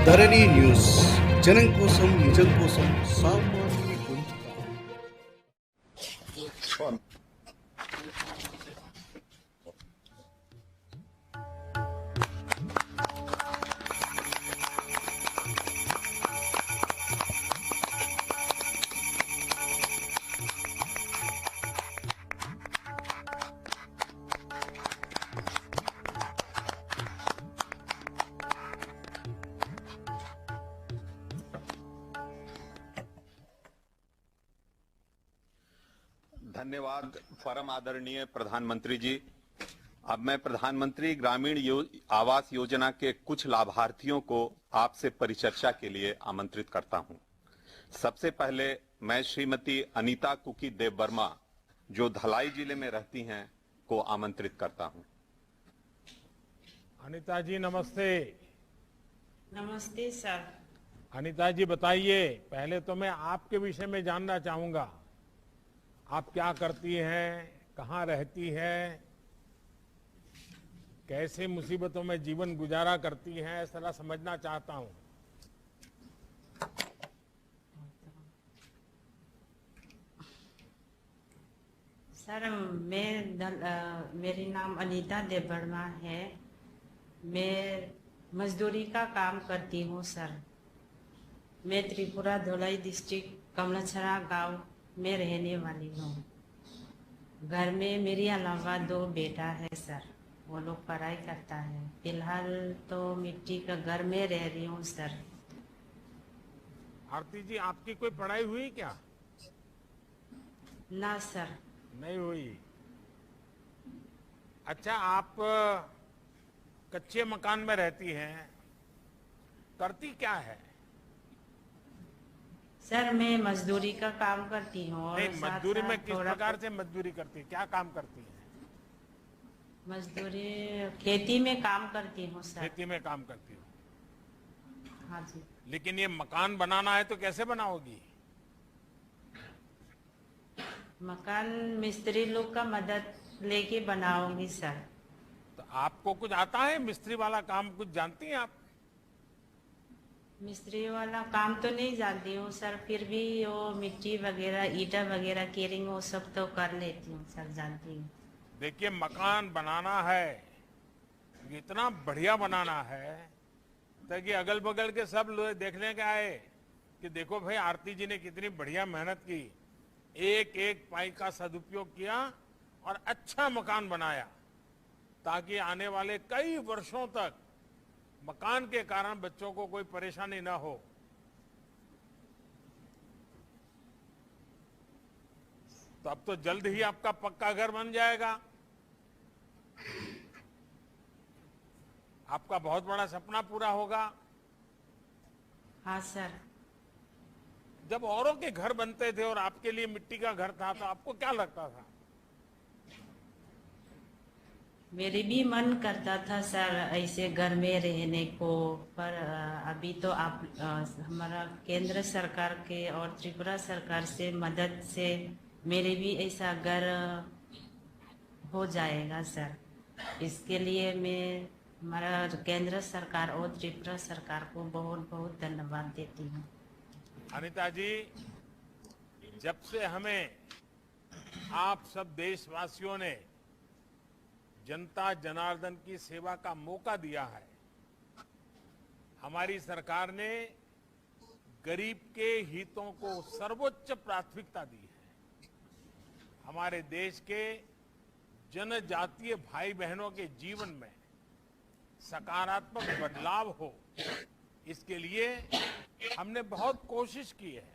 ధరణి news జనం కోసం నిజం కోసం సామాన్య గొంతుక. धन्यवाद परम आदरणीय प्रधानमंत्री जी। अब मैं प्रधानमंत्री ग्रामीण आवास योजना के कुछ लाभार्थियों को आपसे परिचर्चा के लिए आमंत्रित करता हूं। सबसे पहले मैं श्रीमती अनीता कुकी देव वर्मा, जो धलाई जिले में रहती हैं, को आमंत्रित करता हूं। अनीता जी नमस्ते। नमस्ते सर। अनीता जी बताइए, पहले तो मैं आपके विषय में जानना चाहूंगा। आप क्या करती हैं, कहाँ रहती हैं, कैसे मुसीबतों में जीवन गुजारा करती हैं, ऐसा समझना चाहता हूं। सर मेरी नाम अनीता देव वर्मा है। मैं मजदूरी का काम करती हूँ सर। मैं त्रिपुरा धोलाई डिस्ट्रिक्ट कमलाछड़ा गांव में रहने वाली हूँ। घर में मेरे अलावा 2 बेटा है सर, वो लोग पढ़ाई करता है। फिलहाल तो मिट्टी का घर में रह रही हूँ सर। आरती जी, आपकी कोई पढ़ाई हुई क्या? ना सर। नहीं हुई। अच्छा, आप कच्चे मकान में रहती हैं, करती क्या है? सर मैं मजदूरी का काम करती हूँ। नहीं, मजदूरी में किस प्रकार से मजदूरी करती है, क्या काम करती है? मजदूरी खेती में काम करती हूँ सर। खेती में काम करती हूँ। हाँ जी। लेकिन ये मकान बनाना है तो कैसे बनाओगी? मकान मिस्त्री लोग का मदद लेके बनाऊंगी सर। तो आपको कुछ आता है मिस्त्री वाला काम, कुछ जानती हैं आप? मिस्त्री वाला काम तो नहीं जानती हूँ सर, फिर भी वो मिट्टी वगैरह, ईटा वगैरह, केरिंग, वो सब तो कर लेती हूँ सर, जानती हूँ। देखिए, मकान बनाना है, इतना बढ़िया बनाना है ताकि अगल बगल के सब लोग देखने के आए कि देखो भाई, आरती जी ने कितनी बढ़िया मेहनत की, एक एक पाई का सदुपयोग किया और अच्छा मकान बनाया, ताकि आने वाले कई वर्षों तक मकान के कारण बच्चों को कोई परेशानी ना हो। तो अब तो जल्द ही आपका पक्का घर बन जाएगा। आपका बहुत बड़ा सपना पूरा होगा। हाँ सर। जब औरों के घर बनते थे और आपके लिए मिट्टी का घर था, तो आपको क्या लगता था? मेरे भी मन करता था सर ऐसे घर में रहने को, पर अभी तो आप हमारा केंद्र सरकार के और त्रिपुरा सरकार से मदद से मेरे भी ऐसा घर हो जाएगा सर। इसके लिए मैं हमारा केंद्र सरकार और त्रिपुरा सरकार को बहुत बहुत धन्यवाद देती हूँ। अनीता जी, जब से हमें आप सब देशवासियों ने जनता जनार्दन की सेवा का मौका दिया है, हमारी सरकार ने गरीब के हितों को सर्वोच्च प्राथमिकता दी है। हमारे देश के जनजातीय भाई बहनों के जीवन में सकारात्मक बदलाव हो, इसके लिए हमने बहुत कोशिश की है।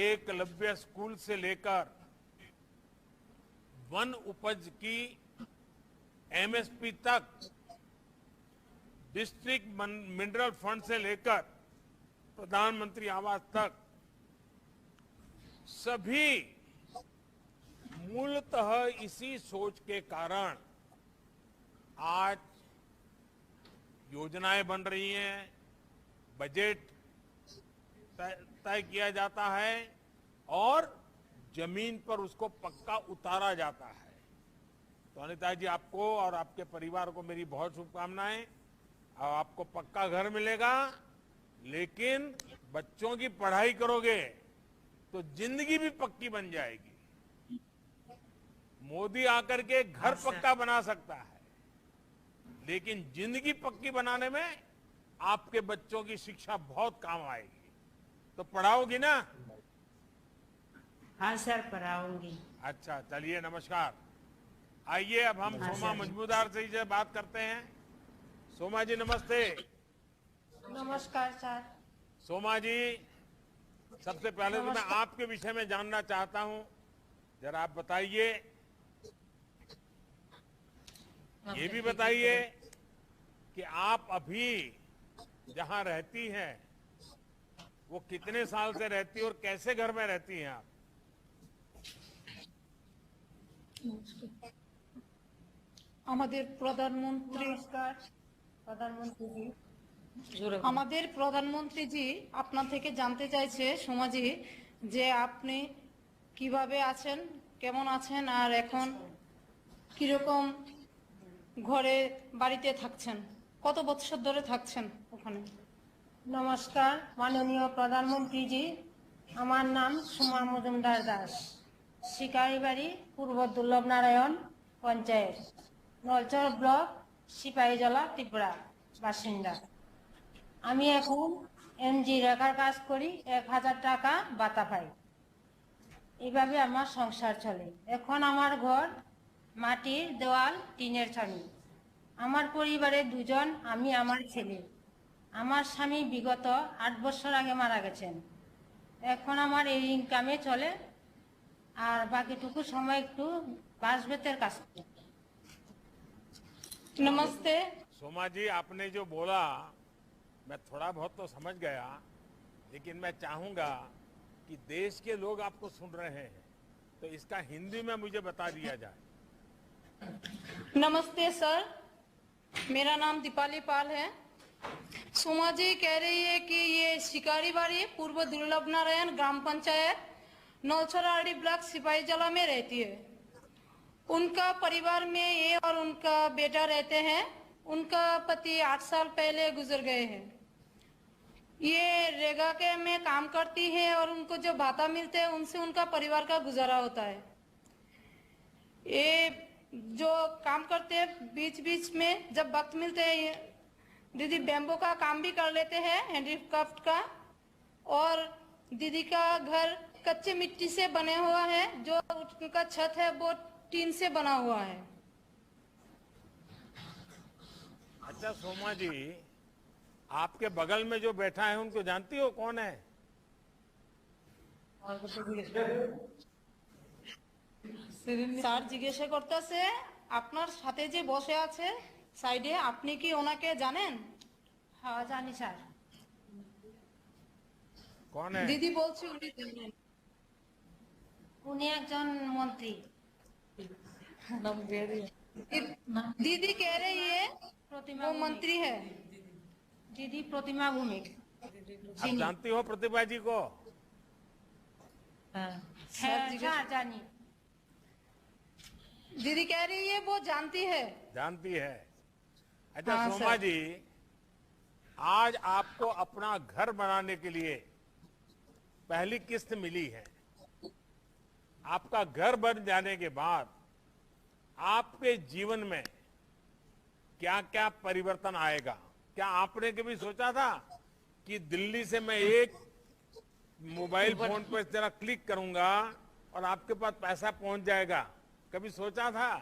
एकलव्य स्कूल से लेकर वन उपज की एमएसपी तक, डिस्ट्रिक्ट मिनरल फंड से लेकर प्रधानमंत्री आवास तक, सभी मूलतः इसी सोच के कारण आज योजनाएं बन रही हैं, बजट तय किया जाता है और जमीन पर उसको पक्का उतारा जाता है। तो अनीता जी, आपको और आपके परिवार को मेरी बहुत शुभकामनाएं। अब आपको पक्का घर मिलेगा, लेकिन बच्चों की पढ़ाई करोगे तो जिंदगी भी पक्की बन जाएगी। मोदी आकर के घर पक्का बना सकता है, लेकिन जिंदगी पक्की बनाने में आपके बच्चों की शिक्षा बहुत काम आएगी। तो पढ़ाओगी ना? हाँ सर, पढ़ाऊंगी। अच्छा, चलिए, नमस्कार। आइए अब हम हाँ, सोमा सर। मजमूदार से बात करते हैं। सोमा जी नमस्ते। नमस्कार सर। सोमा जी, सबसे पहले तो मैं आपके विषय में जानना चाहता हूं, जरा आप बताइए। ये भी बताइए कि आप अभी जहां रहती हैं वो कितने साल से रहती है और कैसे घर में रहती हैं आप? আমাদের প্রধানমন্ত্রী আমাদের প্রধানমন্ত্রীজি আপনার থেকে জানতে চাইছে সমাজি যে আপনি কিভাবে আছেন, কেমন আছেন, আর এখন কিরকম ঘরে বাড়িতে থাকছেন, কত বছর ধরে থাকছেন ওখানে? নমস্কার মাননীয় প্রধানমন্ত্রীজি, আমার নাম সুমা মজুমদার দাস, শিকারিবাড়ি পূর্ব দুর্লভনারায়ণ পঞ্চায়েত, নলচর ব্লক, সিপাহীজলা, ত্রিপুরা বাসিন্দা। আমি এখন এমজি রেখার কাজ করি, 1000 টাকা ভাতা পাই। এইভাবে আমার সংসার চলে। এখন আমার ঘর মাটির দেওয়াল, টিনের ছাউনি। আমার পরিবারে দুজন, আমি আমার ছেলে। আমার স্বামী বিগত 8 বছর আগে মারা গেছেন। এখন আমার এই ইনকামে চলে, আর বাকিটুকু সময় একটু বাঁশ বেতের কাজ করি। नमस्ते। सोमा जी, आपने जो बोला मैं थोड़ा बहुत तो समझ गया, लेकिन मैं चाहूंगा कि देश के लोग आपको सुन रहे हैं, तो इसका हिंदी में मुझे बता दिया जाए। नमस्ते सर, मेरा नाम दीपाली पाल है। सुमा जी कह रही है कि ये शिकारीबाड़ी पूर्व दुर्लभ नारायण ग्राम पंचायत नौछराड़ी ब्लॉक सिपाहीजला में रहती है। उनका परिवार में ये और उनका बेटा रहते हैं। उनका पति 8 साल पहले गुजर गए हैं। ये रेगा के में काम करती है और उनको जो भाता मिलते हैं उनसे उनका परिवार का गुजारा होता है। ये जो काम करते हैं, बीच बीच में जब वक्त मिलते हैं दीदी बैम्बो का काम भी कर लेते हैं, हैंडीक्राफ्ट का। और दीदी का घर कच्चे मिट्टी से बने हुआ है, जो उनका छत है वो टीन से बना हुआ है। अच्छा सोमा जी, आपके बगल में जो बैठा है उनको जानती हो कौन है? স্যার জিজ্ঞাসা করতেছে আপনার সাথে যে বসে আছে সাইডে, আপনি কি ওনাকে জানেন? হ্যাঁ জানি স্যার। कौन है? দিদি বলছি উনি জানেন। উনি একজন মন্ত্রী। दीदी कह रही है प्रतिमा वो भूमिक। मंत्री है। দিদি প্রতিমা ভূমিক। आप जानती हो प्रतिभा जी को? হ্যাঁ জিজ্ঞাসা- স্যার জানি। दीदी कह रही है वो जानती है। जानती है। अच्छा हाँ, सोमा सर। जी, आज आपको अपना घर बनाने के लिए पहली किस्त मिली है। आपका घर बन जाने के बाद आपके जीवन में क्या क्या परिवर्तन आएगा? क्या आपने कभी सोचा था कि दिल्ली से मैं एक मोबाइल फोन पर जरा क्लिक करूंगा और आपके पास पैसा पहुंच जाएगा? कभी सोचा था?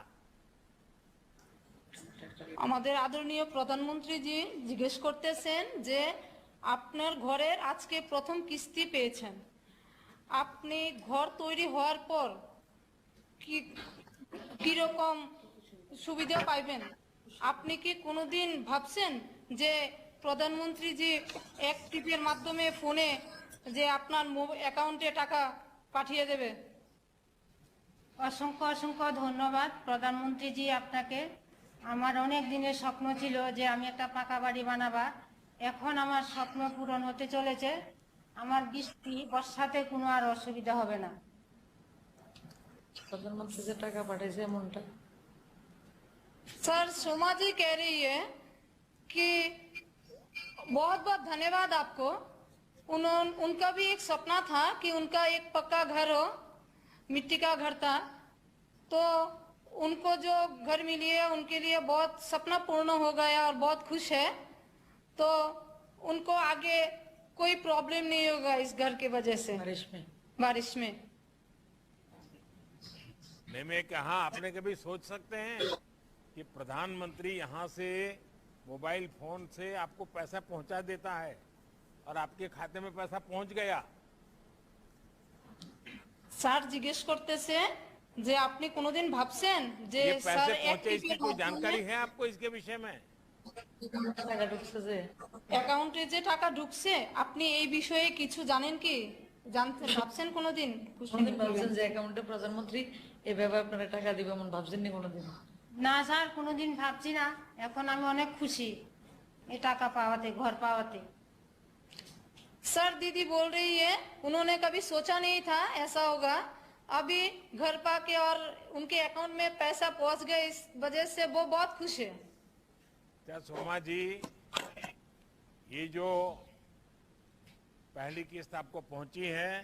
আমাদের আদরণীয় প্রধানমন্ত্রীজি জিজ্ঞেস করতেছেন যে আপনার ঘরের আজকে প্রথম কিস্তি পেয়েছেন। আপনি ঘর তৈরি হওয়ার পর কি কিরকম সুবিধা পাইবেন? আপনি কি কোনোদিন ভাবছেন যে প্রধানমন্ত্রীজি এক টিপের মাধ্যমে ফোনে যে আপনার অ্যাকাউন্টে টাকা পাঠিয়ে দেবে? অসংখ্য অসংখ্য ধন্যবাদ প্রধানমন্ত্রীজি আপনাকে। আমার অনেক দিনের স্বপ্ন ছিল যে আমি একটা পাকা বাড়ি বানাবা। এখন আমার স্বপ্ন পূরণ হতে চলেছে। আমার বৃষ্টি বর্ষাতে কোনো আর অসুবিধা হবে না। प्रधानमंत्री से टाका पाठाইছে এমনটা। सर सोमा जी कह रही है कि बहुत बहुत धन्यवाद आपको। उनका भी एक सपना था कि उनका एक पक्का घर हो, मिट्टी का घर था, तो उनको जो घर मिली है उनके लिए बहुत सपना पूर्ण हो गया और बहुत खुश है। तो उनको आगे कोई प्रॉब्लम नहीं होगा इस घर की वजह से बारिश में। नहीं, मैं कहा आपने कभी सोच सकते हैं कि प्रधानमंत्री यहाँ से मोबाइल फोन से आपको पैसा पहुंचा देता है और आपके खाते में पैसा पहुंच गया। স্যার জিজ্ঞেস করতেছে যে আপনি কোনোদিন ভাবছেন যে ये স্যার पैसे पहुंचे इसकी कोई जानकारी है आपको इसके विषय में? অ্যাকাউন্টে যে টাকা ঢুকছে আপনি এই বিষয়ে কিছু জানেন কি, জানতে ভাবছেন কোনোদিন? কোনোদিন ভাবছেন যে অ্যাকাউন্টে প্রধানমন্ত্রী এভাবে আপনারা টাকা দিবে এমন ভাবছেননি কোনোদিন? না স্যার, কোনোদিন ভাবছি না। এখন আমি অনেক খুশি এই টাকা পাওয়াতে, ঘর পাওয়াতে। सर दीदी बोल रही है उन्होंने कभी सोचा नहीं था ऐसा होगा, अभी घर पाके और उनके अकाउंट में पैसा पहुंच गए, इस वजह से वो बहुत खुश है। क्या सोमा जी, ये जो पहली किस्त आपको पहुंची है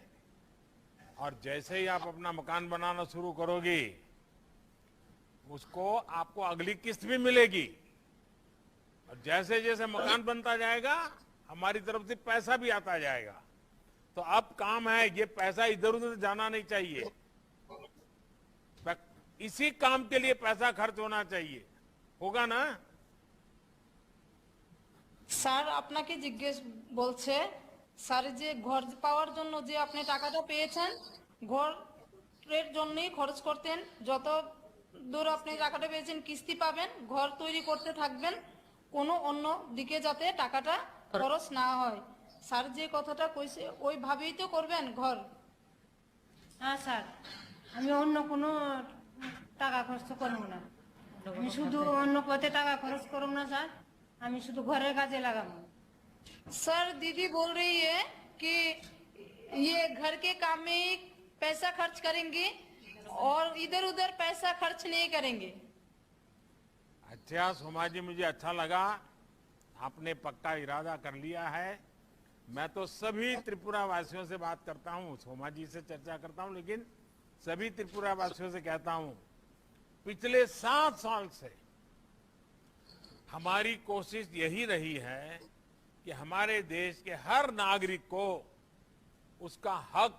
और जैसे ही आप अपना मकान बनाना शुरू करोगी उसको आपको अगली किस्त भी मिलेगी और जैसे जैसे मकान बनता जाएगा हमारी तरफ से पैसा भी आता जाएगा। तो अब काम है, ये पैसा इधर उधर जाना नहीं चाहिए, इसी काम के लिए पैसा खर्च होना चाहिए, होगा ना? স্যার আপনাকে জিজ্ঞেস বলছে, স্যার যে ঘর পাওয়ার জন্য যে আপনি টাকাটা পেয়েছেন ঘরের জন্যই খরচ করতেন, যত দূর আপনি টাকাটা পেয়েছেন কিস্তি পাবেন, ঘর তৈরি করতে থাকবেন, কোনো অন্য দিকে যাতে টাকাটা খরচ না হয়। স্যার যে কথাটা কইছে ওইভাবেই তো করবেন ঘর। হ্যাঁ স্যার, আমি অন্য কোনো টাকা খরচ করবো না। আমি শুধু অন্য পথে টাকা খরচ করবো না স্যার, আমি শুধু ঘরের কাজে লাগাবো। सर दीदी बोल रही है कि ये घर के काम में ही पैसा खर्च करेंगे और इधर उधर पैसा खर्च नहीं करेंगे। अच्छा सोमा जी, मुझे अच्छा लगा आपने पक्का इरादा कर लिया है। मैं तो सभी त्रिपुरा वासियों से बात करता हूं, सोमा जी से चर्चा करता हूं, लेकिन सभी त्रिपुरा वासियों से कहता हूं पिछले 7 साल से हमारी कोशिश यही रही है कि हमारे देश के हर नागरिक को उसका हक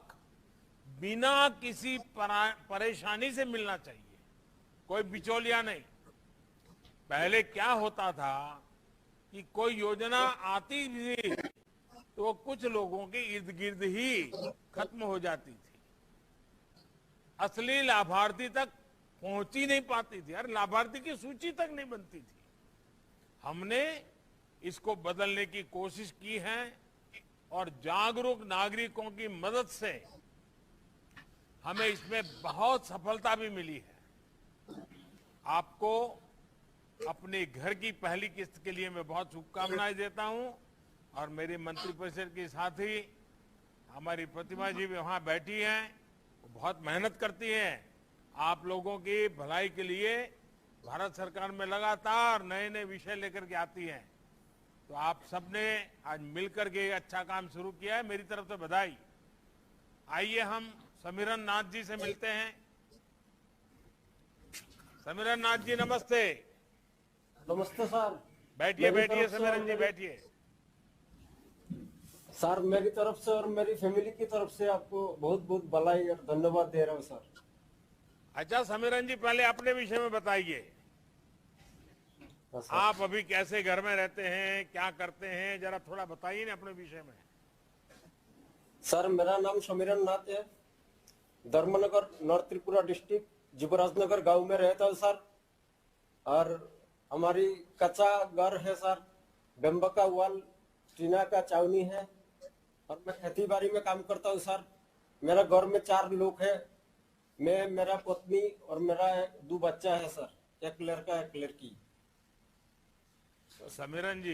बिना किसी परेशानी से मिलना चाहिए, कोई बिचौलिया नहीं। पहले क्या होता था कि कोई योजना आती थी तो वो कुछ लोगों के इर्द गिर्द ही खत्म हो जाती थी, असली लाभार्थी तक पहुंच ही नहीं पाती थी, अरे लाभार्थी की सूची तक नहीं बनती थी। हमने इसको बदलने की कोशिश की है और जागरूक नागरिकों की मदद से हमें इसमें बहुत सफलता भी मिली है। आपको अपने घर की पहली किस्त के लिए मैं बहुत शुभकामनाएं देता हूं और मेरे मंत्रिपरिषद के साथी हमारी प्रतिमा जी भी वहां बैठी हैं, वो बहुत मेहनत करती हैं आप लोगों की भलाई के लिए। भारत सरकार में लगातार नए नए विषय लेकर के आती हैं, तो आप सबने आज मिलकर के अच्छा काम शुरू किया है, मेरी तरफ से बधाई। आइए हम समीरन नाथ जी से मिलते हैं। समीरन नाथ जी नमस्ते। नमस्ते सर। बैठिए बैठिए समीरन जी बैठिए। सर मेरी तरफ से और मेरी फैमिली की तरफ से आपको बहुत बहुत बधाई और धन्यवाद दे रहा हूँ सर। अच्छा समीरन जी, पहले अपने विषय में बताइए, आप अभी कैसे घर में रहते हैं, क्या करते हैं, जरा थोड़ा बताइए ना अपने विषय में। सर मेरा नाम समीरन नाथ है, धर्मनगर नॉर्थ त्रिपुरा डिस्ट्रिक्ट जुबराजनगर गांव में रहता हूँ सर। और हमारी कच्चा घर है सर, बेम्बा का वाल, टीना का चावनी है और मैं खेती बाड़ी में काम करता हूँ सर। मेरा घर में 4 लोग हैं, मैं, मेरा पत्नी और मेरा 2 बच्चा है सर, एक लड़का एक लड़की। तो समीरन जी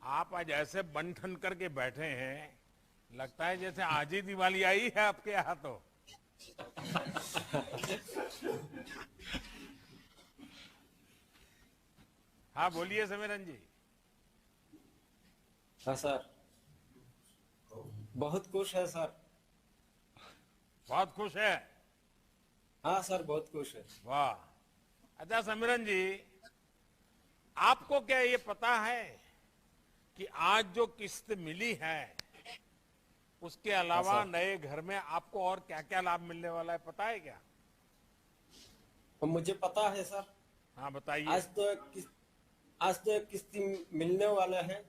आप आज ऐसे बन ठन करके बैठे हैं, लगता है जैसे आज ही दिवाली आई है आपके यहाँ। तो हाँ बोलिए समीरन जी। हाँ सर, बहुत खुश है सर। बहुत खुश है? हाँ सर, बहुत खुश है। वाह। अच्छा समीरन जी, आपको क्या ये पता है कि आज जो किस्त मिली है उसके अलावा हाँ, सर। नए घर में आपको और क्या क्या लाभ मिलने वाला है, पता है क्या? और मुझे पता है सर। हाँ बताइए। आज तो एक किस्ती मिलने वाला है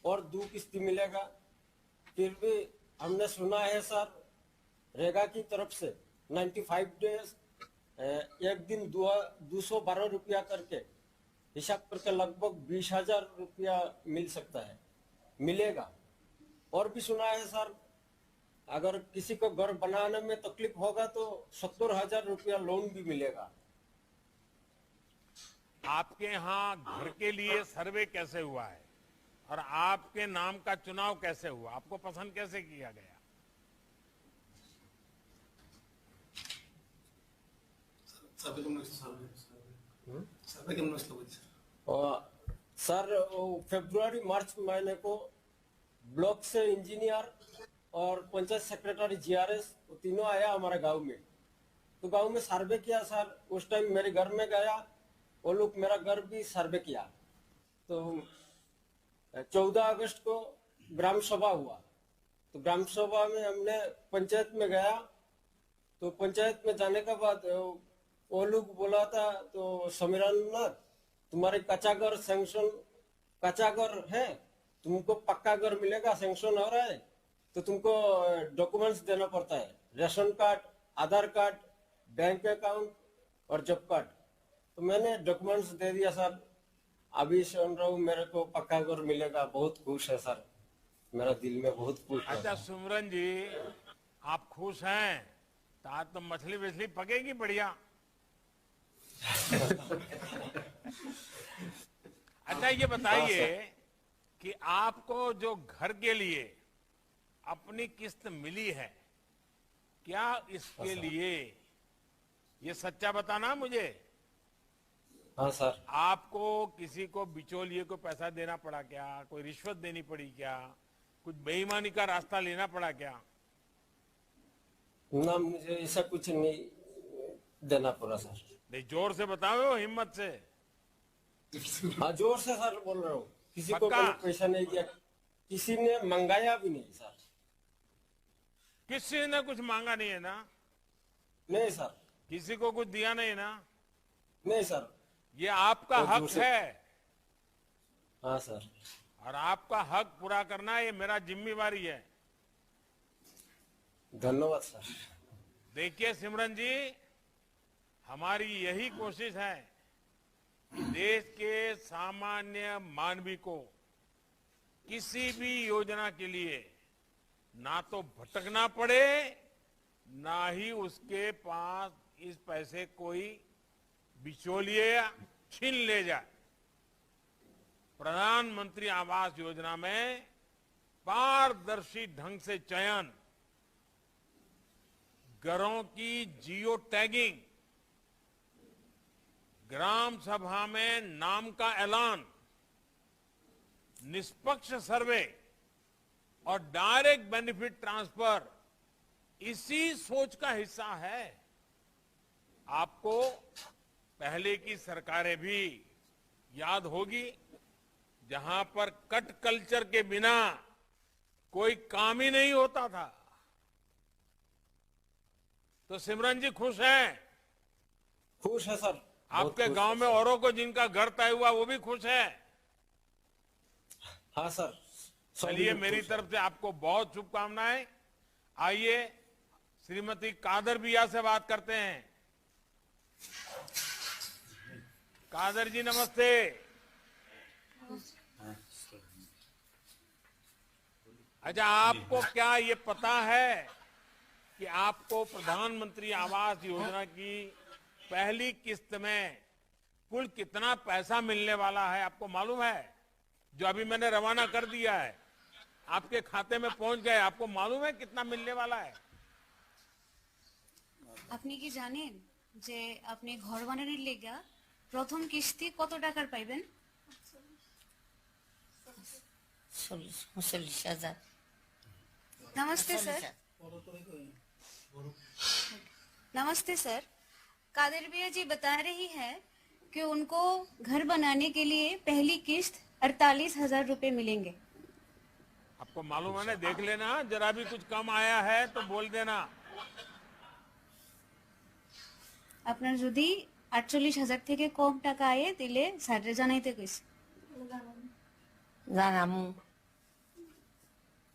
और 2 किस्ती मिलेगा। फिर भी हमने सुना है सर, रेगा की तरफ से 95 डेज एक दिन 212 रुपया करके हिसाब करके लगभग 20,000 रुपया मिल सकता है, मिलेगा। और भी सुना है सर, अगर किसी को घर बनाने में तकलीफ होगा तो 70,000 रुपया लोन भी मिलेगा। आपके यहाँ घर के लिए सर्वे कैसे हुआ है और आपके नाम का चुनाव कैसे हुआ, आपको पसंद कैसे किया गया? और सर, फरवरी मार्च महीने को ब्लॉक से इंजीनियर और पंचायत सेक्रेटरी जीआरएस तीनों आया हमारे गांव में। तो गांव में सर्वे किया सर। उस टाइम मेरे घर में गया, वो लोग मेरा घर भी सर्वे किया। तो 14 अगस्त को ग्राम सभा हुआ। तो ग्राम सभा में हमने पंचायत में गया। तो पंचायत में जाने के बाद वो लोग बोला था, तो समीरन, तुम्हारे कच्चा घर सैंक्शन, कच्चा घर है, तुमको पक्का घर मिलेगा, सैंक्शन हो रहा है, तो तुमको डॉक्यूमेंट्स देना पड़ता है, राशन कार्ड, आधार कार्ड, बैंक अकाउंट और जॉब कार्ड। तो मैंने डॉक्यूमेंट्स दे दिया सर। अभी सुन रहा हूँ मेरे को पक्का घर मिलेगा। बहुत खुश है सर, मेरा दिल में बहुत खुश है। अच्छा सुमरन जी, आप खुश हैं तो आज तो मछली वछली पकेगी बढ़िया। अच्छा ये बताइए कि आपको जो घर के लिए अपनी किस्त मिली है, क्या इसके लिए, ये सच्चा बताना मुझे, हाँ सर। आपको किसी को बिचौलिए को पैसा देना पड़ा क्या, कोई रिश्वत देनी पड़ी क्या, कुछ बेईमानी का रास्ता लेना पड़ा क्या? ना, मुझे ऐसा कुछ नहीं देना पड़ा सर। नहीं, जोर से बताओ, हिम्मत से। हाँ, जोर से सर बोल रहा हूँ। किसी को पक्का? कोई पैसा नहीं दिया, किसी ने मंगाया भी नहीं सर। किसी ने कुछ मांगा नहीं है ना? नहीं सर। किसी को कुछ दिया नहीं ना? नहीं सर। ये आपका और हक दूसरे- है हाँ सर। और आपका हक पूरा करना ये मेरा जिम्मेवारी है। धन्यवाद सर। देखिए सिमरन जी, हमारी यही कोशिश है कि देश के सामान्य मानवी को किसी भी योजना के लिए ना तो भटकना पड़े, ना ही उसके पास इस पैसे कोई बिचौलिए छीन ले जाए। प्रधानमंत्री आवास योजना में पारदर्शी ढंग से चयन, घरों की जियो टैगिंग, ग्राम सभा में नाम का ऐलान, निष्पक्ष सर्वे और डायरेक्ट बेनिफिट ट्रांसफर इसी सोच का हिस्सा है। आपको पहले की सरकारें भी याद होगी, जहां पर कट कल्चर के बिना कोई काम ही नहीं होता था। तो सिमरन जी खुश हैं? खुश है सर। बहुत आपके खुश गांव है में सर। औरों को जिनका घर तय हुआ वो भी खुश है? हाँ सर। चलिए, मेरी तरफ से आपको बहुत शुभकामनाएं। आइए श्रीमती कादर बिया से बात करते हैं। कादर जी नमस्ते। अच्छा, आपको क्या ये पता है कि आपको प्रधानमंत्री आवास योजना की पहली किस्त में कुल कितना पैसा मिलने वाला है? आपको मालूम है? जो अभी मैंने रवाना कर दिया है, आपके खाते में पहुंच गए, आपको मालूम है कितना मिलने वाला है? আপনি কি জানেন যে আপনি ঘর বানানোর লেগা প্রথম কিস্তি কত টাকার পাইবেন? 40,000। नमस्ते सर। नमस्ते सर। कादिर भैया जी बता रही है कि उनको घर बनाने के लिए पहली किस्त 48,000 रुपए मिलेंगे। आपको मालूम है ना, देख लेना, जरा भी कुछ कम आया है तो बोल देना। আপনার যদি 48,000 থেকে কম টাকা আয়ে দিলে স্যারে জানাইতে কইছে। জানামু।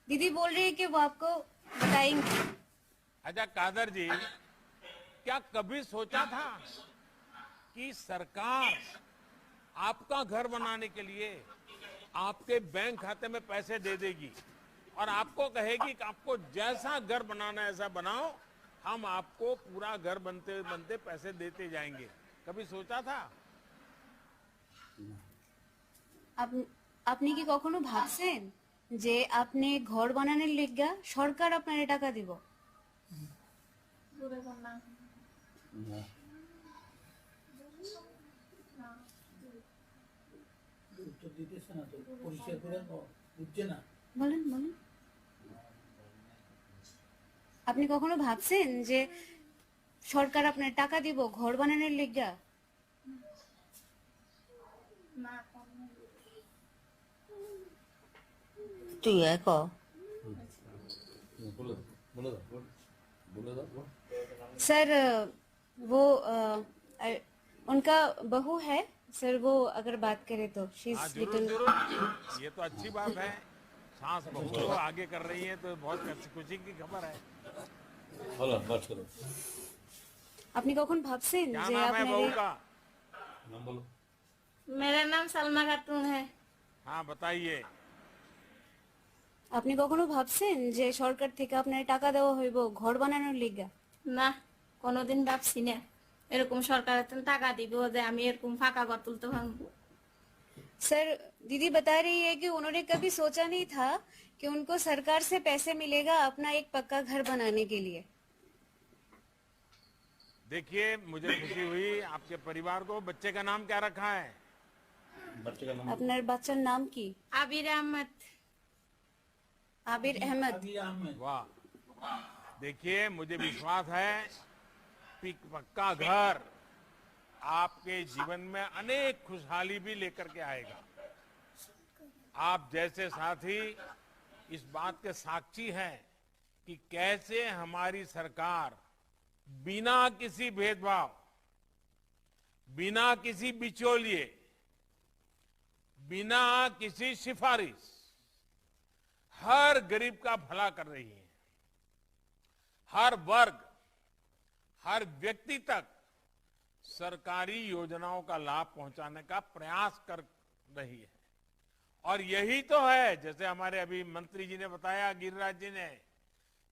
दीदी बोल रही है कि वो आपको बताएंगे। अच्छा कादर जी, क्या कभी सोचा था कि सरकार आपका घर बनाने के लिए आपके बैंक खाते में पैसे दे देगी और आपको कहेगी कि आपको जैसा घर बनाना है ऐसा बनाओ, हम आपको पूरा घर बनते बनते पैसे देते जाएंगे। कभी सोचा था? আপনি কি কখনো ভাবছেন যে আপনি ঘর বানানোর লিগা সরকার আপনারে টাকা দিব? বলেন বলেন। আপনি কখনো ভাবছেন যে সরকার আপনার টাকা দিব ঘর বানানোর লিগা? তুই এক सर वो उनका बहू है सर, वो अगर बात करें तो शी हाँ, इज जरूर लिटिल। जरूर, ये तो अच्छी बात है। सांस बहू को आगे कर रही है तो बहुत खुशी की खबर है। আপনি কখন ভাবছেন क्या যে नाम है बहू আপনার का? मेरा नाम सलमा खातून है। हाँ बताइए। আপনি কখনো ভাবছেন যে সরকার থেকে আপনার টাকা দেওয়া হইব ঘর বানানোর লিগা? না, কোনোদিন ভাবছি না এরকম সরকার টাকা দিব যে আমি এরকম ফাঁকা ঘর তুলতে পারবো। सर दीदी बता रही है कि उन्होंने कभी सोचा नहीं था कि उनको सरकार से पैसे मिलेगा अपना एक पक्का घर बनाने के लिए। देखिए, मुझे खुशी हुई आपके परिवार को। बच्चे का नाम क्या रखा है? আপনার বাচ্চার নাম কি? আবির আহমেদ। आबिर अहमद। वाह, देखिए मुझे विश्वास है कि पक्का घर आपके जीवन में अनेक खुशहाली भी लेकर के आएगा। आप जैसे साथी इस बात के साक्षी हैं कि कैसे हमारी सरकार बिना किसी भेदभाव, बिना किसी बिचौलिए, बिना किसी सिफारिश हर गरीब का भला कर रही है। हर वर्ग, हर व्यक्ति तक सरकारी योजनाओं का लाभ पहुंचाने का प्रयास कर रही है। और यही तो है, जैसे हमारे अभी मंत्री जी ने बताया, गिरिराज जी ने,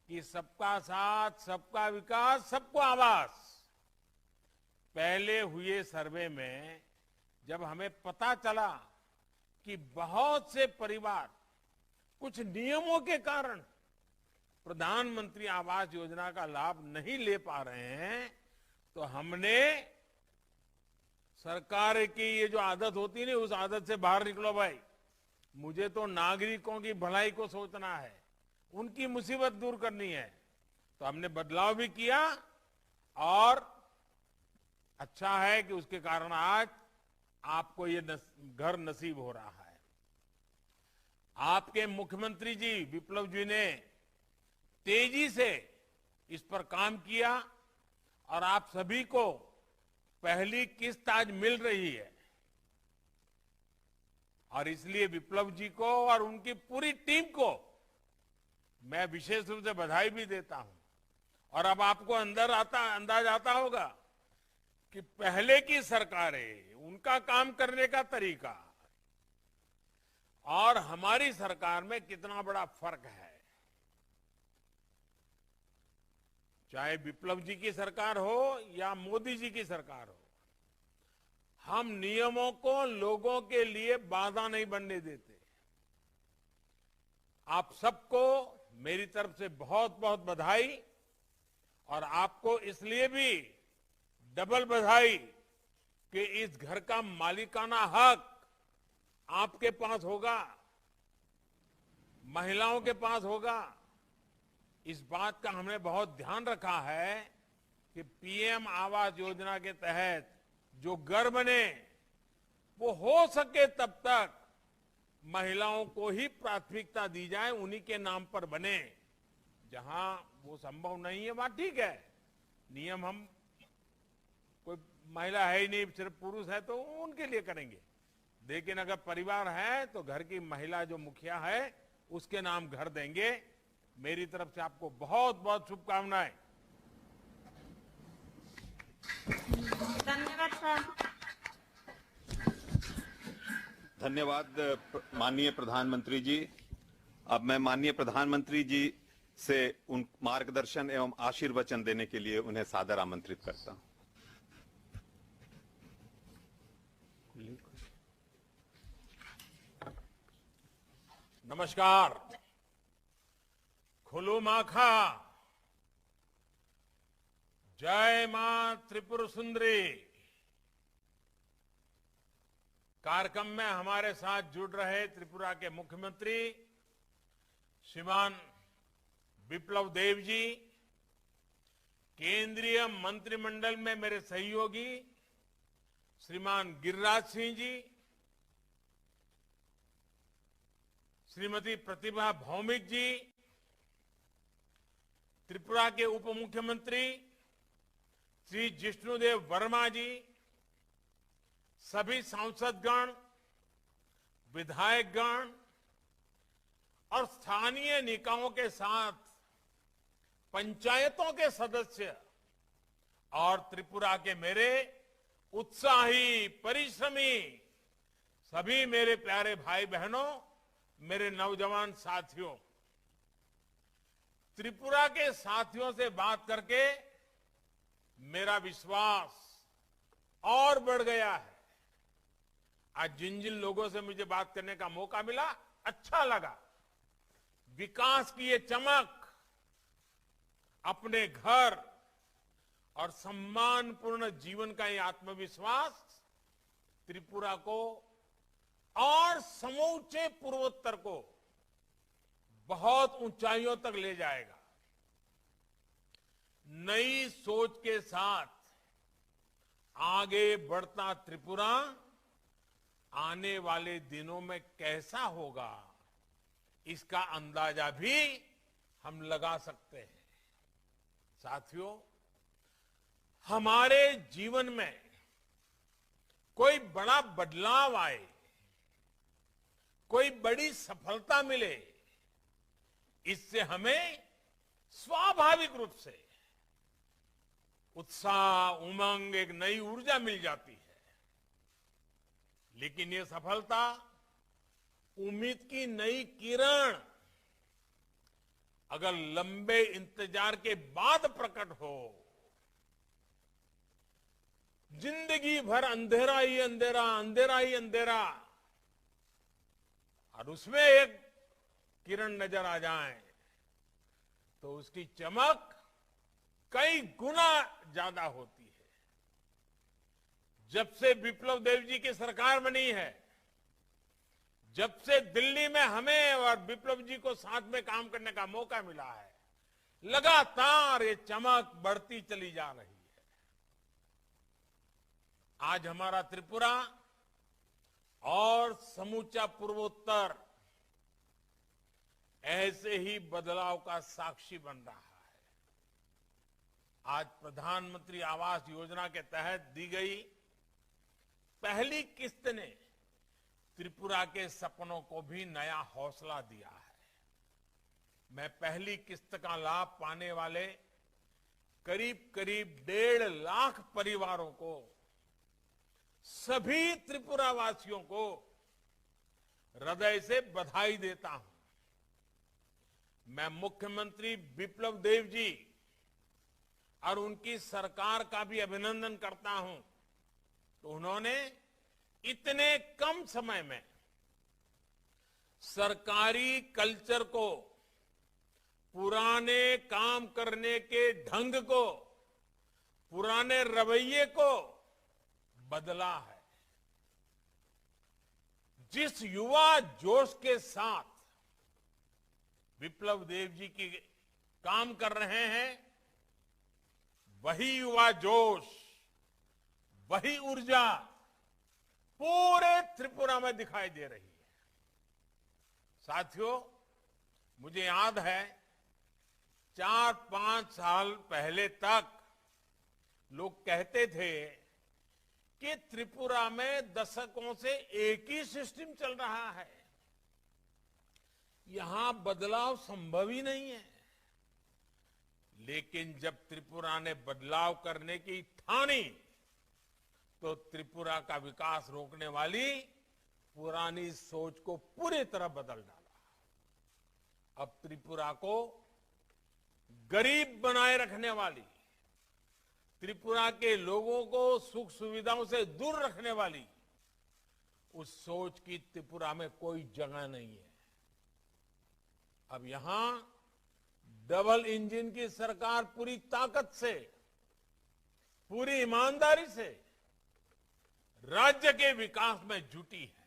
कि सबका साथ, सबका विकास, सबको आवास। पहले हुए सर्वे में जब हमें पता चला कि बहुत से परिवार कुछ नियमों के कारण प्रधानमंत्री आवास योजना का लाभ नहीं ले पा रहे हैं, तो हमने सरकार की ये जो आदत होती है, उस आदत से बाहर निकलो भाई। मुझे तो नागरिकों की भलाई को सोचना है, उनकी मुसीबत दूर करनी है। तो हमने बदलाव भी किया और अच्छा है कि उसके कारण आज आपको ये घर नसीब हो रहा है। आपके मुख्यमंत्री जी विप्लव जी ने तेजी से इस पर काम किया और आप सभी को पहली किस्त आज मिल रही है। और इसलिए विप्लव जी को और उनकी पूरी टीम को मैं विशेष रूप से बधाई भी देता हूं। और अब आपको अंदाज आता होगा कि पहले की सरकारें, उनका काम करने का तरीका और हमारी सरकार में कितना बड़ा फर्क है। चाहे विप्लव जी की सरकार हो या मोदी जी की सरकार हो, हम नियमों को लोगों के लिए बाधा नहीं बनने देते। आप सबको मेरी तरफ से बहुत बहुत बधाई, और आपको इसलिए भी डबल बधाई कि इस घर का मालिकाना हक आपके पास होगा। महिलाओं के पास होगा। इस बात का हमने बहुत ध्यान रखा है कि पीएम आवास योजना के तहत जो घर बने वो हो सके तब तक महिलाओं को ही प्राथमिकता दी जाए, उन्हीं के नाम पर बने। जहां वो संभव नहीं है वहां ठीक है, नियम हम कोई महिला है ही नहीं, सिर्फ पुरुष है तो उनके लिए करेंगे। लेकिन अगर परिवार है तो घर की महिला जो मुखिया है उसके नाम घर देंगे। मेरी तरफ से आपको बहुत बहुत शुभकामनाएं। धन्यवाद सर। धन्यवाद माननीय प्रधानमंत्री जी। अब मैं माननीय प्रधानमंत्री जी से उन मार्गदर्शन एवं आशीर्वचन देने के लिए उन्हें सादर आमंत्रित करता हूं। नमस्कार। खुलू माखा। जय मां त्रिपुर सुंदरी। कार्यक्रम में हमारे साथ जुड़ रहे त्रिपुरा के मुख्यमंत्री श्रीमान विप्लव देव जी, केंद्रीय मंत्रिमंडल में मेरे सहयोगी श्रीमान गिरिराज सिंह जी, श्रीमती प्रतिभा भौमिक जी, त्रिपुरा के उप मुख्यमंत्री श्री जिष्णुदेव वर्मा जी, सभी सांसदगण, विधायकगण और स्थानीय निकायों के साथ पंचायतों के सदस्य और त्रिपुरा के मेरे उत्साही, परिश्रमी सभी मेरे प्यारे भाई बहनों, मेरे नौजवान साथियों, त्रिपुरा के साथियों से बात करके मेरा विश्वास और बढ़ गया है। आज जिन जिन लोगों से मुझे बात करने का मौका मिला, अच्छा लगा। विकास की ये चमक, अपने घर और सम्मानपूर्ण जीवन का ये आत्मविश्वास त्रिपुरा को और समूचे पूर्वोत्तर को बहुत ऊंचाइयों तक ले जाएगा। नई सोच के साथ आगे बढ़ता त्रिपुरा आने वाले दिनों में कैसा होगा, इसका अंदाजा भी हम लगा सकते हैं। साथियों, हमारे जीवन में कोई बड़ा बदलाव आए, कोई बड़ी सफलता मिले, इससे हमें स्वाभाविक रूप से उत्साह, उमंग, एक नई ऊर्जा मिल जाती है। लेकिन ये सफलता उम्मीद की नई किरण अगर लंबे इंतजार के बाद प्रकट हो, जिंदगी भर अंधेरा ही अंधेरा, अंधेरा ही अंधेरा, और उसमें एक किरण नजर आ जाए तो उसकी चमक कई गुना ज्यादा होती है। जब से विप्लव देव जी की सरकार बनी है, जब से दिल्ली में हमें और विप्लव जी को साथ में काम करने का मौका मिला है, लगातार ये चमक बढ़ती चली जा रही है। आज हमारा त्रिपुरा और समूचा पूर्वोत्तर ऐसे ही बदलाव का साक्षी बन रहा है। आज प्रधानमंत्री आवास योजना के तहत दी गई पहली किस्त ने त्रिपुरा के सपनों को भी नया हौसला दिया है। मैं पहली किस्त का लाभ पाने वाले करीब करीब 1.5 लाख परिवारों को, सभी त्रिपुरा वासियों को हृदय से बधाई देता हूं। मैं मुख्यमंत्री विप्लव देव जी और उनकी सरकार का भी अभिनंदन करता हूं। तो उन्होंने इतने कम समय में सरकारी कल्चर को, पुराने काम करने के ढंग को, पुराने रवैये को बदला है। जिस युवा जोश के साथ विप्लव देव जी की काम कर रहे हैं, वही युवा जोश, वही ऊर्जा पूरे त्रिपुरा में दिखाई दे रही है। साथियों, मुझे याद है 4-5 साल पहले तक लोग कहते थे कि त्रिपुरा में दशकों से एक ही सिस्टम चल रहा है, यहां बदलाव संभव ही नहीं है। लेकिन जब त्रिपुरा ने बदलाव करने की ठानी तो त्रिपुरा का विकास रोकने वाली पुरानी सोच को पूरी तरह बदल डाला। अब त्रिपुरा को गरीब बनाए रखने वाली, त्रिपुरा के लोगों को सुख सुविधाओं से दूर रखने वाली उस सोच की त्रिपुरा में कोई जगह नहीं है। अब यहां डबल इंजन की सरकार पूरी ताकत से, पूरी ईमानदारी से राज्य के विकास में जुटी है।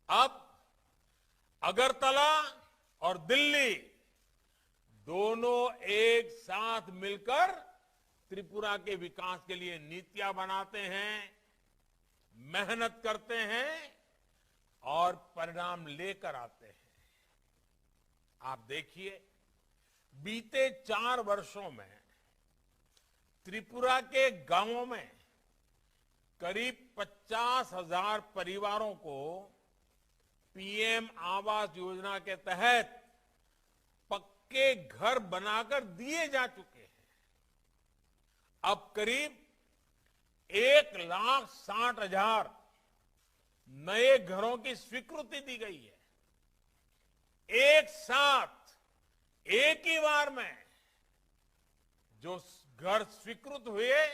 अब अगरतला और दिल्ली दोनों एक साथ मिलकर त्रिपुरा के विकास के लिए नीतियां बनाते हैं, मेहनत करते हैं और परिणाम लेकर आते हैं। आप देखिए, बीते 4 वर्षों में त्रिपुरा के गांवों में करीब 50,000 परिवारों को पीएम आवास योजना के तहत पक्के घर बनाकर दिए जा चुके हैं। अब करीब 1,60,000 नए घरों की स्वीकृति दी गई है। एक साथ, एक ही बार में जो घर स्वीकृत हुए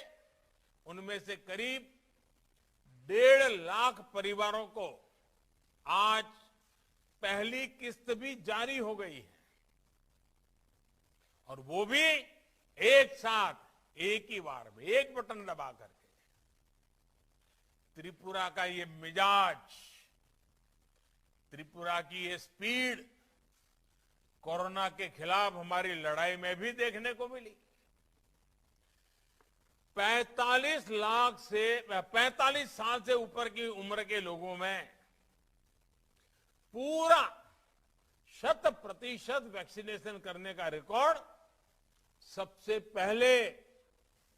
उनमें से करीब 1.5 लाख परिवारों को आज पहली किस्त भी जारी हो गई है, और वो भी एक साथ, एक ही बार में, एक बटन दबा करके। त्रिपुरा का ये मिजाज, त्रिपुरा की ये स्पीड कोरोना के खिलाफ हमारी लड़ाई में भी देखने को मिली। 45 साल से ऊपर की उम्र के लोगों में पूरा 100% वैक्सीनेशन करने का रिकॉर्ड सबसे पहले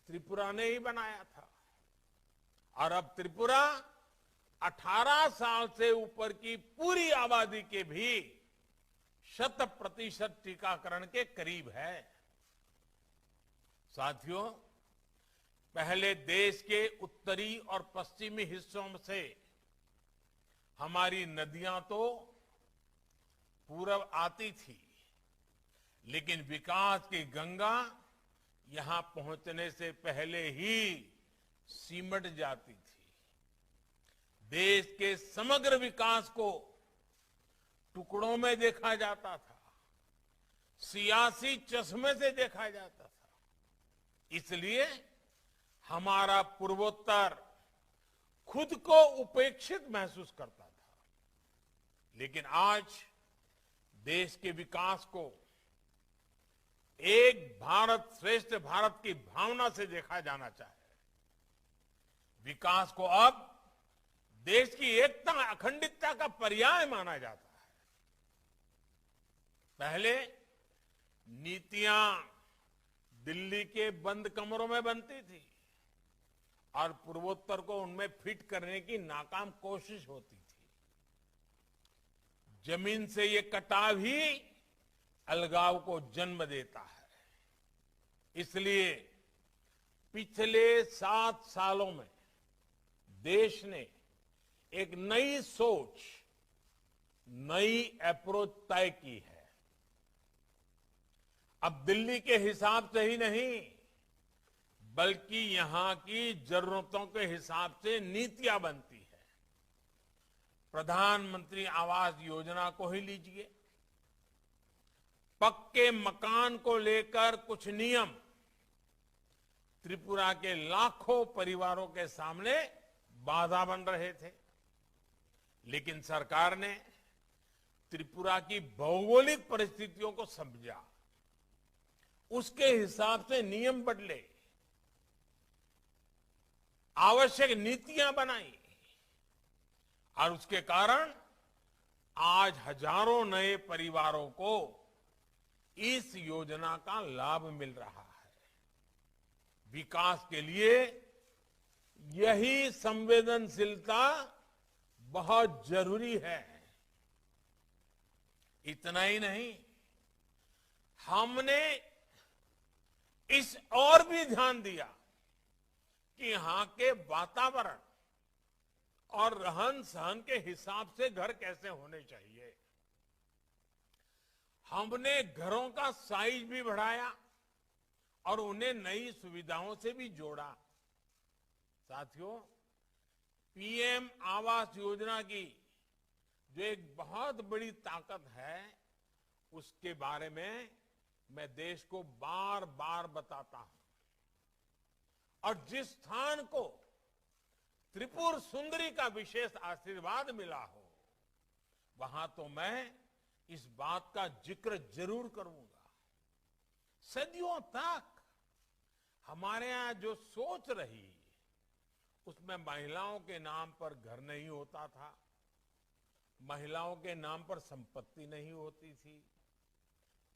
त्रिपुरा ने ही बनाया था। और अब त्रिपुरा 18 साल से ऊपर की पूरी आबादी के भी 100% टीकाकरण के करीब है। साथियों, पहले देश के उत्तरी और पश्चिमी हिस्सों से हमारी नदियां तो पूरब आती थी, लेकिन विकास की गंगा यहां पहुंचने से पहले ही सिमट जाती थी। देश के समग्र विकास को टुकड़ों में देखा जाता था, सियासी चश्मे से देखा जाता था। इसलिए हमारा पूर्वोत्तर खुद को उपेक्षित महसूस करता था। लेकिन आज देश के विकास को एक भारत श्रेष्ठ भारत की भावना से देखा जाना चाहिए। विकास को अब देश की एकता, अखंडितता का पर्याय माना जाता है। पहले नीतियां दिल्ली के बंद कमरों में बनती थी और पूर्वोत्तर को उनमें फिट करने की नाकाम कोशिश होती थी। जमीन से ये कटाव ही अलगाव को जन्म देता है। इसलिए पिछले 7 सालों में देश ने एक नई सोच, नई अप्रोच तय की है। अब दिल्ली के हिसाब से ही नहीं, बल्कि यहां की जरूरतों के हिसाब से नीतियां बनती है। प्रधानमंत्री आवास योजना को ही लीजिए, पक्के मकान को लेकर कुछ नियम त्रिपुरा के लाखों परिवारों के सामने बाधा बन रहे थे, लेकिन सरकार ने त्रिपुरा की भौगोलिक परिस्थितियों को समझा, उसके हिसाब से नियम बदले, आवश्यक नीतियां बनाई और उसके कारण आज हजारों नए परिवारों को इस योजना का लाभ मिल रहा है। विकास के लिए यही संवेदनशीलता बहुत जरूरी है। इतना ही नहीं, हमने इस और भी ध्यान दिया कि यहां के वातावरण और रहन सहन के हिसाब से घर कैसे होने चाहिए। हमने घरों का साइज भी बढ़ाया और उन्हें नई सुविधाओं से भी जोड़ा। साथियों, पीएम आवास योजना की जो एक बहुत बड़ी ताकत है, उसके बारे में मैं देश को बार बार बताता हूं। और जिस स्थान को त्रिपुर सुंदरी का विशेष आशीर्वाद मिला हो, वहां तो मैं इस बात का जिक्र जरूर करूंगा। सदियों तक हमारे यहां जो सोच रही, उसमें महिलाओं के नाम पर घर नहीं होता था, महिलाओं के नाम पर संपत्ति नहीं होती थी।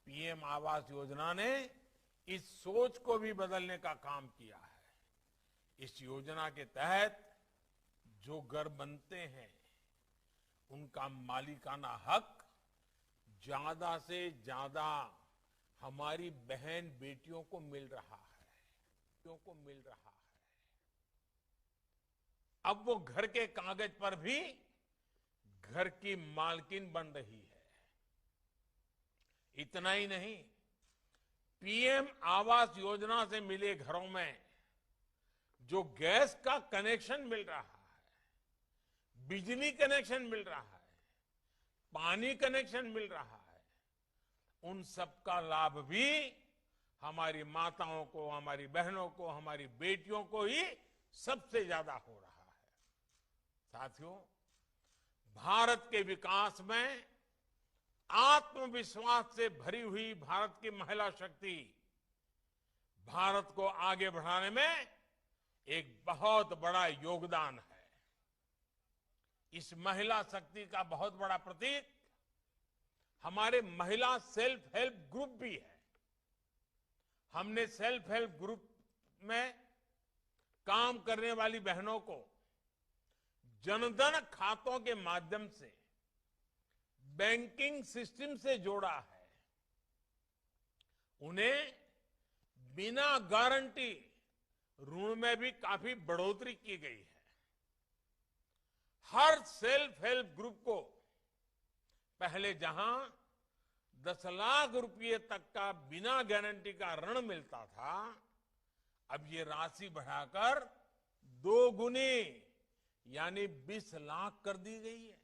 पीएम आवास योजना ने इस सोच को भी बदलने का काम किया है। इस योजना के तहत जो घर बनते हैं, उनका मालिकाना हक ज्यादा से ज्यादा हमारी बहन बेटियों को मिल रहा है। अब वो घर के कागज पर भी घर की मालकिन बन रही है। इतना ही नहीं, पीएम आवास योजना से मिले घरों में जो गैस का कनेक्शन मिल रहा है, बिजली कनेक्शन मिल रहा है, पानी कनेक्शन मिल रहा है, उन सब का लाभ भी हमारी माताओं को, हमारी बहनों को, हमारी बेटियों को ही सबसे ज्यादा हो रहा है। साथियों, भारत के विकास में आत्मविश्वास से भरी हुई भारत की महिला शक्ति भारत को आगे बढ़ाने में एक बहुत बड़ा योगदान है। इस महिला शक्ति का बहुत बड़ा प्रतीक हमारे महिला सेल्फ हेल्प ग्रुप भी है। हमने सेल्फ हेल्प ग्रुप में काम करने वाली बहनों को जनधन खातों के माध्यम से बैंकिंग सिस्टम से जोड़ा है। उन्हें बिना गारंटी ऋण में भी काफी बढ़ोतरी की गई है। हर सेल्फ हेल्प ग्रुप को पहले जहां 10 लाख रुपए तक का बिना गारंटी का ऋण मिलता था, अब ये राशि बढ़ाकर 2 गुनी यानी 20 लाख कर दी गई है।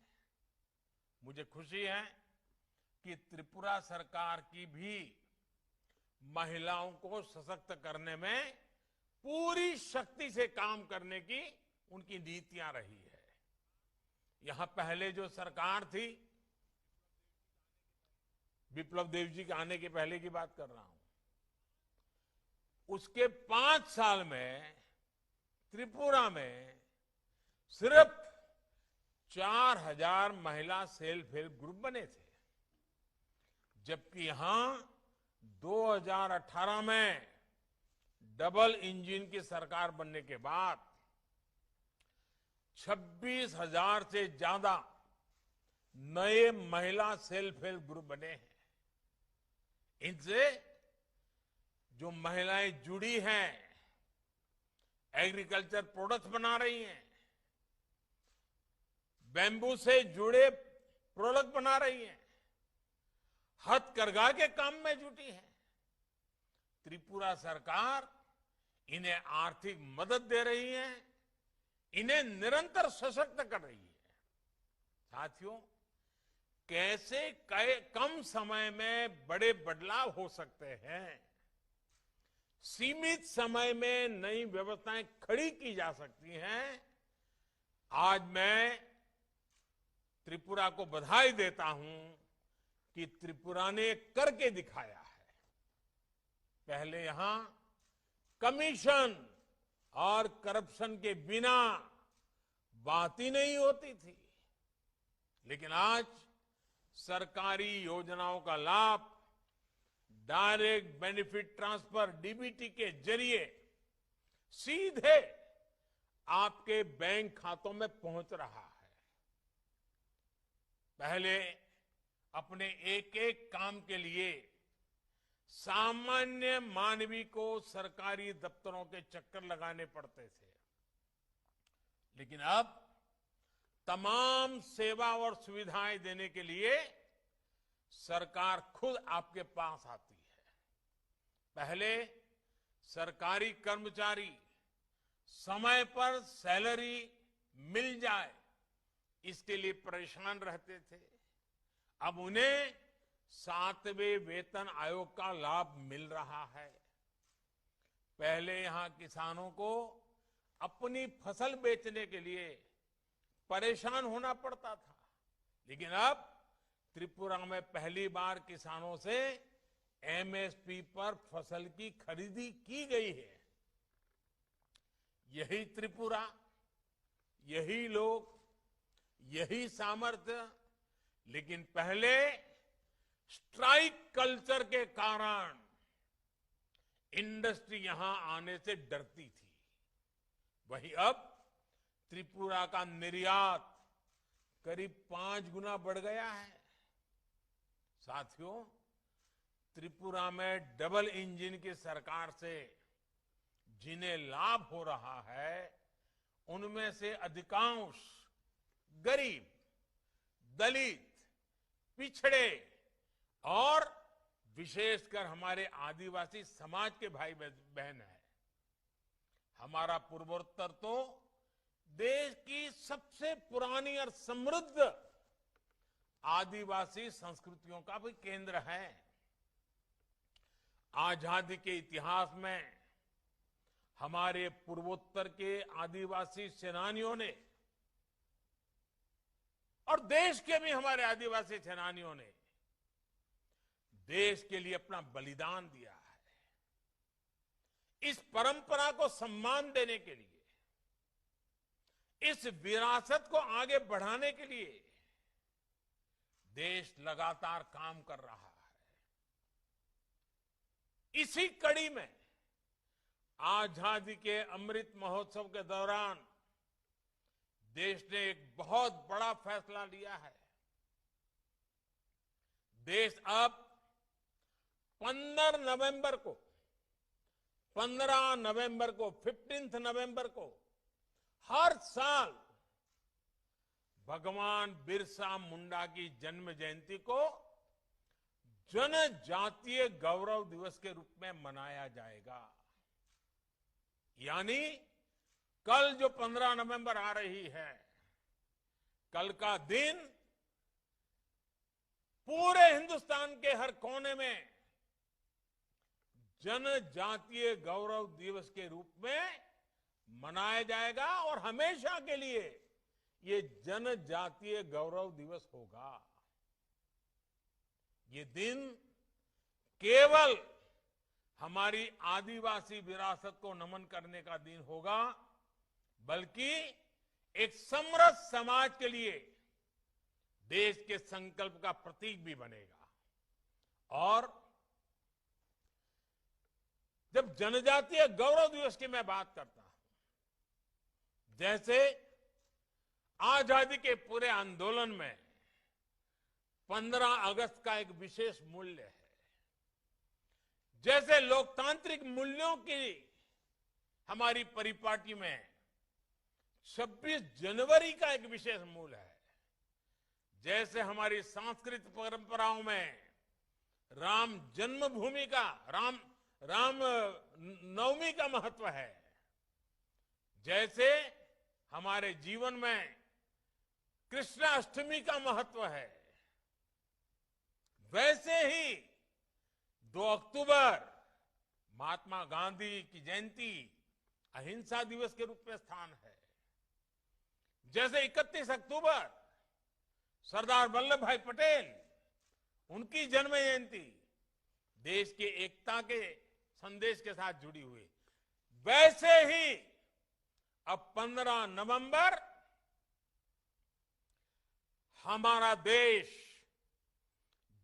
मुझे खुशी है कि त्रिपुरा सरकार की भी महिलाओं को सशक्त करने में पूरी शक्ति से काम करने की उनकी नीतियां रही है। यहां पहले जो सरकार थी, विप्लव देव जी के आने के पहले की बात कर रहा हूं, उसके 5 साल में त्रिपुरा में सिर्फ 4000 महिला सेल्फ हेल्प ग्रुप बने थे, जबकि यहां 2018 में डबल इंजन की सरकार बनने के बाद 26,000 से ज्यादा नए महिला सेल्फ हेल्प ग्रुप बने हैं। इनसे जो महिलाएं जुड़ी हैं, एग्रीकल्चर प्रोडक्ट्स बना रही हैं, बैम्बू से जुड़े प्रोडक्ट बना रही हैं, हथकरघा के काम में जुटी है। त्रिपुरा सरकार इन्हें आर्थिक मदद दे रही है, इन्हें निरंतर सशक्त कर रही है। साथियों, कैसे कम समय में बड़े बदलाव हो सकते हैं, सीमित समय में नई व्यवस्थाएं खड़ी की जा सकती हैं। आज मैं त्रिपुरा को बधाई देता हूं कि त्रिपुरा ने करके दिखाया है। पहले यहां कमीशन और करप्शन के बिना बात ही नहीं होती थी, लेकिन आज सरकारी योजनाओं का लाभ डायरेक्ट बेनिफिट ट्रांसफर डीबीटी के जरिए सीधे आपके बैंक खातों में पहुंच रहा है। पहले अपने एक एक काम के लिए सामान्य मानवी को सरकारी दफ्तरों के चक्कर लगाने पड़ते थे, लेकिन अब तमाम सेवा और सुविधाएं देने के लिए सरकार खुद आपके पास आती है। पहले सरकारी कर्मचारी समय पर सैलरी मिल जाए इसके लिए परेशान रहते थे, अब उन्हें 7वें वेतन आयोग का लाभ मिल रहा है। पहले यहां किसानों को अपनी फसल बेचने के लिए परेशान होना पड़ता था, लेकिन अब त्रिपुरा में पहली बार किसानों से एमएसपी पर फसल की खरीदी की गई है। यही त्रिपुरा, यही लोग, यही सामर्थ्य, लेकिन पहले स्ट्राइक कल्चर के कारण इंडस्ट्री यहां आने से डरती थी। वहीं अब त्रिपुरा का निर्यात करीब 5 गुना बढ़ गया है। साथियों, त्रिपुरा में डबल इंजन की सरकार से जिन्हें लाभ हो रहा है, उनमें से अधिकांश गरीब, दलित, पिछड़े और विशेषकर हमारे आदिवासी समाज के भाई बहन हैं। हमारा पूर्वोत्तर तो देश की सबसे पुरानी और समृद्ध आदिवासी संस्कृतियों का भी केंद्र है। आजादी के इतिहास में हमारे पूर्वोत्तर के आदिवासी सेनानियों ने और देश के भी हमारे आदिवासी सेनानियों ने देश के लिए अपना बलिदान दिया है। इस परंपरा को सम्मान देने के लिए, इस विरासत को आगे बढ़ाने के लिए देश लगातार काम कर रहा है। इसी कड़ी में आजादी के अमृत महोत्सव के दौरान देश ने एक बहुत बड़ा फैसला लिया है। देश अब 15 नवंबर को 15 नवंबर को हर साल भगवान बिरसा मुंडा की जन्म जयंती को जनजातीय गौरव दिवस के रूप में मनाया जाएगा। यानी कल जो 15 नवंबर आ रही है, कल का दिन पूरे हिंदुस्तान के हर कोने में जनजातीय गौरव दिवस के रूप में मनाया जाएगा और हमेशा के लिए ये जनजातीय गौरव दिवस होगा। ये दिन केवल हमारी आदिवासी विरासत को नमन करने का दिन होगा, बल्कि एक समृद्ध समाज के लिए देश के संकल्प का प्रतीक भी बनेगा। और जब जनजातीय गौरव दिवस की मैं बात करता हूं, जैसे आजादी के पूरे आंदोलन में 15 अगस्त का एक विशेष मूल्य है, जैसे लोकतांत्रिक मूल्यों की हमारी परिपाटी में 26 जनवरी का एक विशेष मूल्य है, जैसे हमारी सांस्कृतिक परंपराओं में राम जन्मभूमि का राम नवमी का महत्व है, जैसे हमारे जीवन में कृष्णाष्टमी का महत्व है, वैसे ही 2 अक्टूबर महात्मा गांधी की जयंती अहिंसा दिवस के रूप में स्थान है। जैसे 31 अक्टूबर सरदार वल्लभ भाई पटेल उनकी जन्म जयंती देश की एकता के संदेश के साथ जुड़ी हुई। वैसे ही अब 15 नवंबर हमारा देश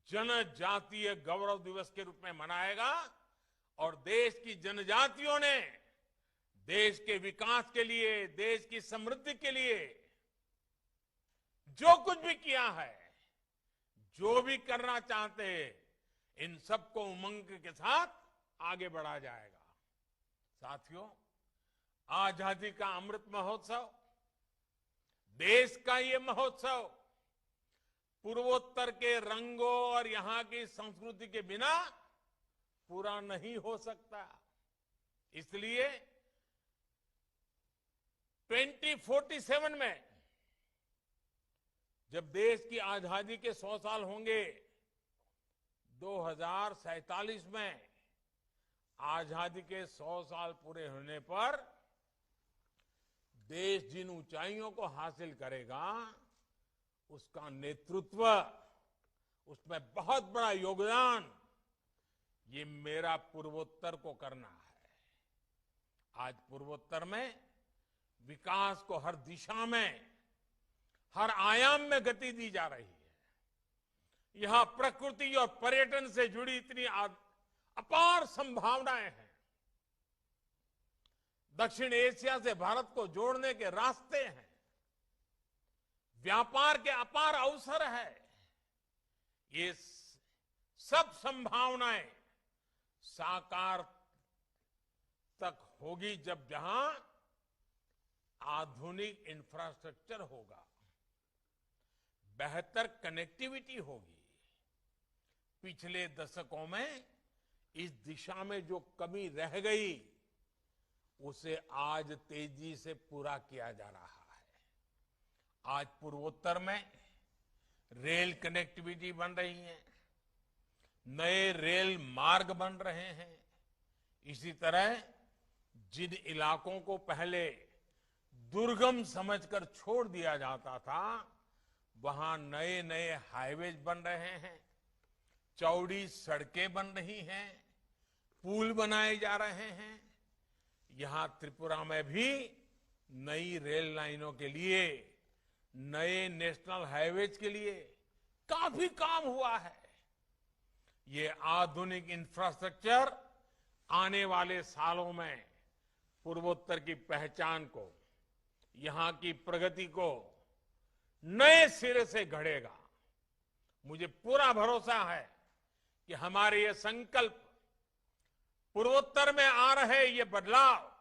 जनजातीय गौरव दिवस के रूप में मनाएगा और देश की जनजातियों ने देश के विकास के लिए, देश की समृद्धि के लिए जो कुछ भी किया है, जो भी करना चाहते हैं, इन सबको उमंग के साथ आगे बढ़ा जाएगा। साथियों, आजादी का अमृत महोत्सव, देश का ये महोत्सव पूर्वोत्तर के रंगों और यहां की संस्कृति के बिना पूरा नहीं हो सकता। इसलिए 2047 में जब देश की आजादी के 100 साल होंगे, 2047 में आजादी के 100 साल पूरे होने पर देश जिन ऊंचाइयों को हासिल करेगा, उसका नेतृत्व, उसमें बहुत बड़ा योगदान ये मेरा पूर्वोत्तर को करना है। आज पूर्वोत्तर में विकास को हर दिशा में, हर आयाम में गति दी जा रही है। यहां प्रकृति और पर्यटन से जुड़ी इतनी अपार संभावनाएं हैं। दक्षिण एशिया से भारत को जोड़ने के रास्ते हैं। व्यापार के अपार अवसर है। ये सब संभावनाएं साकार तक होगी जब जहां आधुनिक इंफ्रास्ट्रक्चर होगा, बेहतर कनेक्टिविटी होगी। पिछले दशकों में इस दिशा में जो कमी रह गई, उसे आज तेजी से पूरा किया जा रहा है। आज पूर्वोत्तर में रेल कनेक्टिविटी बन रही है, नए रेल मार्ग बन रहे हैं। इसी तरह जिन इलाकों को पहले दुर्गम समझकर छोड़ दिया जाता था, वहां नए नए हाईवेज बन रहे हैं, चौड़ी सड़कें बन रही हैं, पुल बनाए जा रहे हैं। यहां त्रिपुरा में भी नई रेल लाइनों के लिए, नए नेशनल हाईवेज के लिए काफी काम हुआ है। ये आधुनिक इंफ्रास्ट्रक्चर आने वाले सालों में पूर्वोत्तर की पहचान को, यहां की प्रगति को नए सिरे से गढ़ेगा। मुझे पूरा भरोसा है कि हमारे ये संकल्प, पूर्वोत्तर में आ रहे ये बदलाव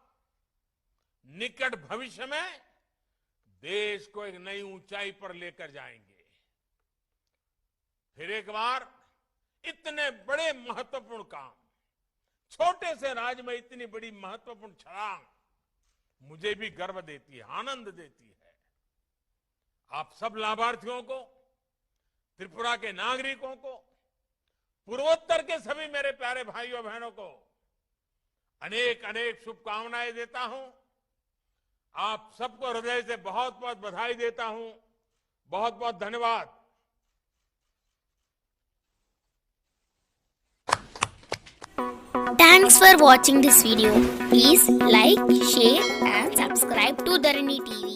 निकट भविष्य में देश को एक नई ऊंचाई पर लेकर जाएंगे। फिर एक बार इतने बड़े महत्वपूर्ण काम, छोटे से राज्य में इतनी बड़ी महत्वपूर्ण छलांग मुझे भी गर्व देती है, आनंद देती है। आप सब लाभार्थियों को, त्रिपुरा के नागरिकों को, पूर्वोत्तर के सभी मेरे प्यारे भाइयों बहनों को अनेक अनेक शुभकामनाएं देता हूं। आप सबको हृदय से बहुत बहुत बधाई देता हूं। बहुत बहुत धन्यवाद। Thanks for watching this video. Please like, share and subscribe to Dharani TV.